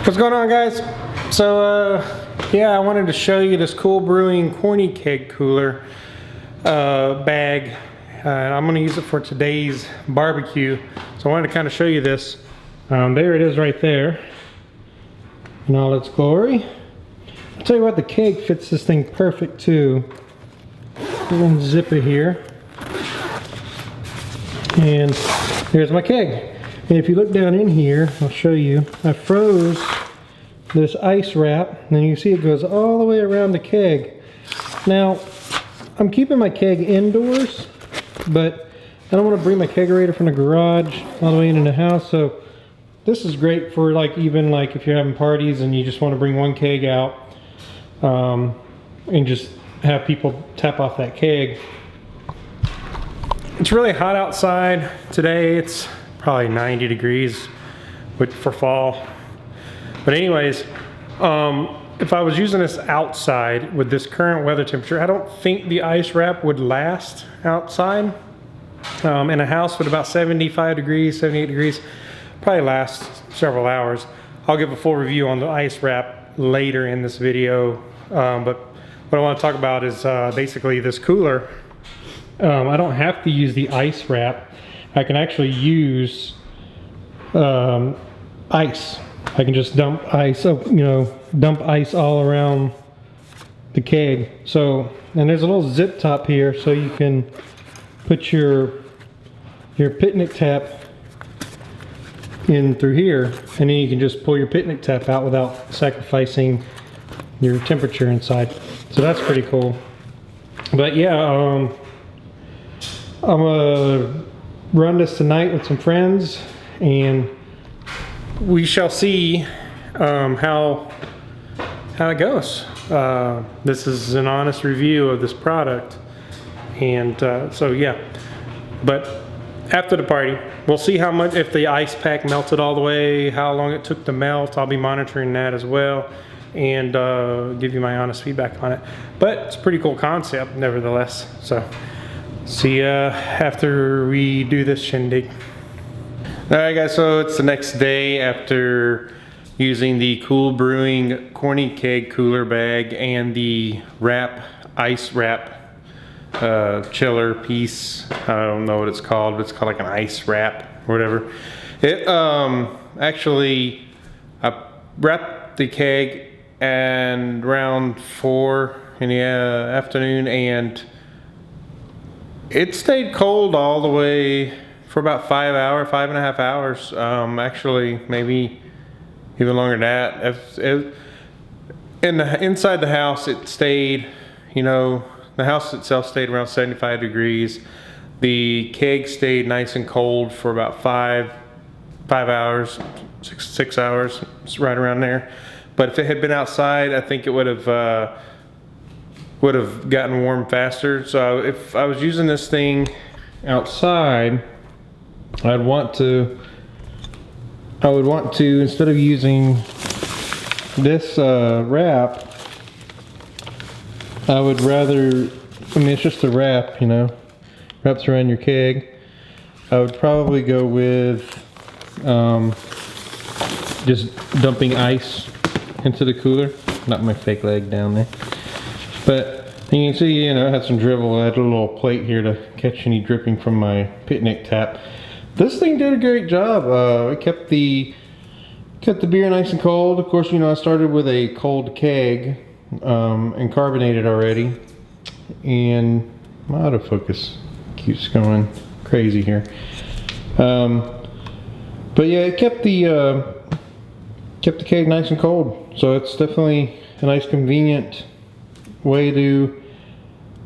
What's going on, guys? So yeah, I wanted to show you this cool Brewing Corny Keg cooler bag. I'm going to use it for today's barbecue. So I wanted to kind of show you this. There it is right there in all its glory. I'll tell you what, the keg fits this thing perfect too. Unzip it here. And here's my keg. And if you look down in here, I'll show you, I froze this ice wrap, and then you see it goes all the way around the keg. Now, I'm keeping my keg indoors, but I don't want to bring my kegerator from the garage all the way into the house, so this is great for even if you're having parties and you just want to bring one keg out and just have people tap off that keg. It's really hot outside today. It's probably 90 degrees for fall. But anyways, if I was using this outside with this current weather temperature, I don't think the ice wrap would last outside. In a house with about 75 degrees, 78 degrees, probably lasts several hours. I'll give a full review on the ice wrap later in this video. But what I want to talk about is basically this cooler. I don't have to use the ice wrap. I can actually use ice. I can just dump ice, dump ice all around the keg. So, and there's a little zip top here, so you can put your picnic tap in through here, and then you can just pull your picnic tap out without sacrificing your temperature inside. So that's pretty cool. But yeah, I'm gonna run this tonight with some friends, and we shall see how it goes. This is an honest review of this product, and so yeah. But after the party, we'll see how much, if the ice pack melted all the way, how long it took to melt. I'll be monitoring that as well, and give you my honest feedback on it. But it's a pretty cool concept nevertheless. So see ya after we do this shindig. Alright guys, so it's the next day after using the cool Brewing Corny Keg cooler bag and the ice wrap chiller piece. I don't know what it's called, but it's called like an ice wrap or whatever. It actually, I wrapped the keg and around 4 in the afternoon, and it stayed cold all the way for about 5.5 hours. Actually, maybe even longer than that. Inside the house, it stayed, the house itself stayed around 75 degrees. The keg stayed nice and cold for about 5 hours, 6 hours, it's right around there. But if it had been outside, I think it would have gotten warm faster. So if I was using this thing outside, I would want to, instead of using this wrap, I would rather, it's just a wrap, wraps around your keg. I would probably go with just dumping ice into the cooler. Not my fake leg down there. But you can see, I had some dribble. I had a little plate here to catch any dripping from my picnic tap. This thing did a great job. It kept the beer nice and cold. Of course, I started with a cold keg and carbonated already. And my autofocus keeps going crazy here. But yeah, it kept the keg nice and cold. So it's definitely a nice, convenient way to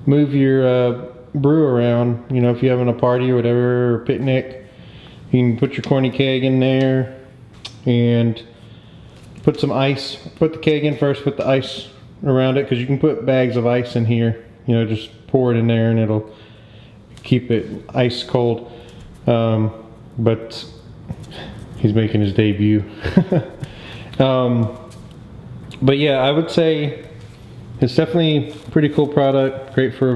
move your brew around. If you're having a party or whatever, or picnic, you can put your corny keg in there and put some ice. Put the keg in first, put the ice around it, because you can put bags of ice in here. Just pour it in there and it'll keep it ice cold. But he's making his debut. But yeah, I would say it's definitely a pretty cool product. Great for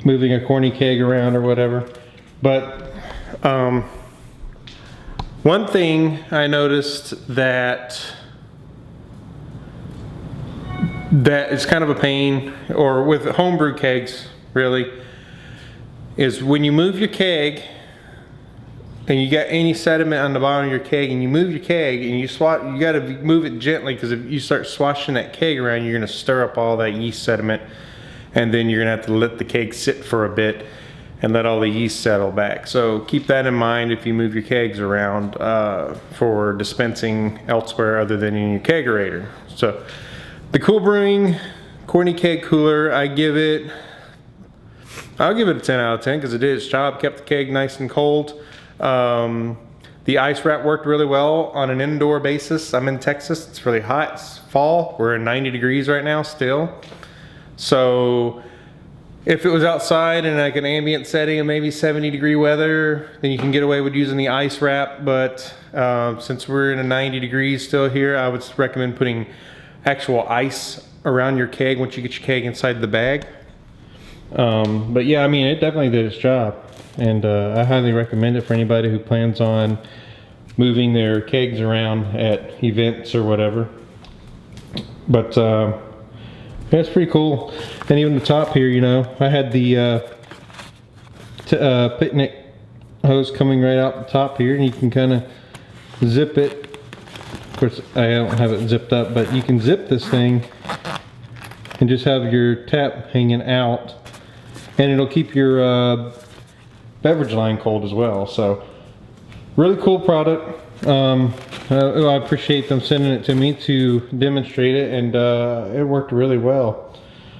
moving a corny keg around or whatever. But One thing I noticed that is kind of a pain, or with homebrew kegs really, is when you move your keg and you got any sediment on the bottom of your keg and you move your keg and you got to move it gently, because if you start swashing that keg around, you're going to stir up all that yeast sediment, and then you're going to have to let the keg sit for a bit and let all the yeast settle back. So keep that in mind if you move your kegs around for dispensing elsewhere other than in your kegerator. So the Cool Brewing Corny Keg cooler, I'll give it a 10 out of 10 because it did its job, kept the keg nice and cold. The ice wrap worked really well on an indoor basis. I'm in Texas, it's really hot, it's fall, we're in 90 degrees right now still. So if it was outside in like an ambient setting and maybe 70-degree weather, then you can get away with using the ice wrap. But since we're in a 90 degrees still here, I would recommend putting actual ice around your keg once you get your keg inside the bag. But yeah, I mean, it definitely did its job, and I highly recommend it for anybody who plans on moving their kegs around at events or whatever. But that's pretty cool. And even the top here, you know, I had the picnic hose coming right out the top here, and you can kind of zip it. Of course, I don't have it zipped up, but you can zip this thing and just have your tap hanging out, and it'll keep your beverage line cold as well. So really cool product. I appreciate them sending it to me to demonstrate it, and it worked really well.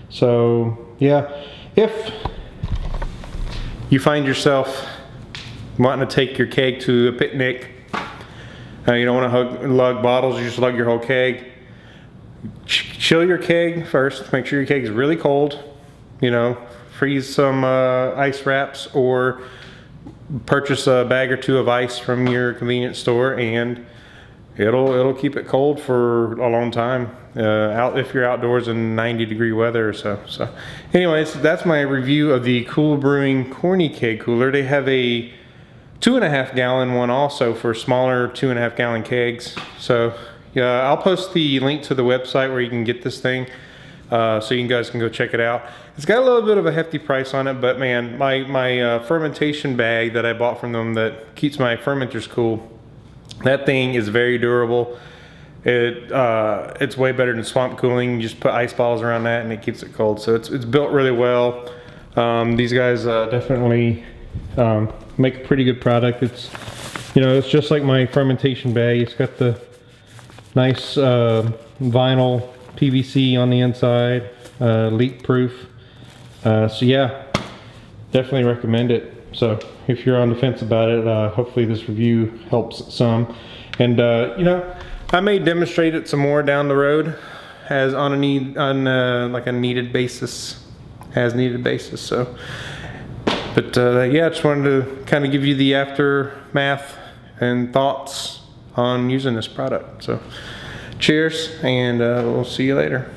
So yeah, if you find yourself wanting to take your keg to a picnic, you don't want to lug bottles, you just lug your whole keg. Chill your keg first, make sure your keg is really cold, you know, freeze some ice wraps, or purchase a bag or two of ice from your convenience store, and it'll keep it cold for a long time, if you're outdoors in 90-degree weather or so. So anyways, that's my review of the Cool Brewing Corny Keg cooler. They have a 2.5 gallon one also for smaller 2.5 gallon kegs. So yeah, I'll post the link to the website where you can get this thing, so you guys can go check it out. It's got a little bit of a hefty price on it, but man, my fermentation bag that I bought from them that keeps my fermenters cool, that thing is very durable. It's way better than swamp cooling. You just put ice balls around that and it keeps it cold. So it's built really well. These guys definitely make a pretty good product. It's, you know, it's just like my fermentation bag. It's got the nice vinyl PVC on the inside, leak proof. So yeah, definitely recommend it. So if you're on the fence about it, hopefully this review helps some. And you know, I may demonstrate it some more down the road as on a like a needed basis, So, but yeah, I just wanted to kind of give you the aftermath and thoughts on using this product. So cheers, and we'll see you later.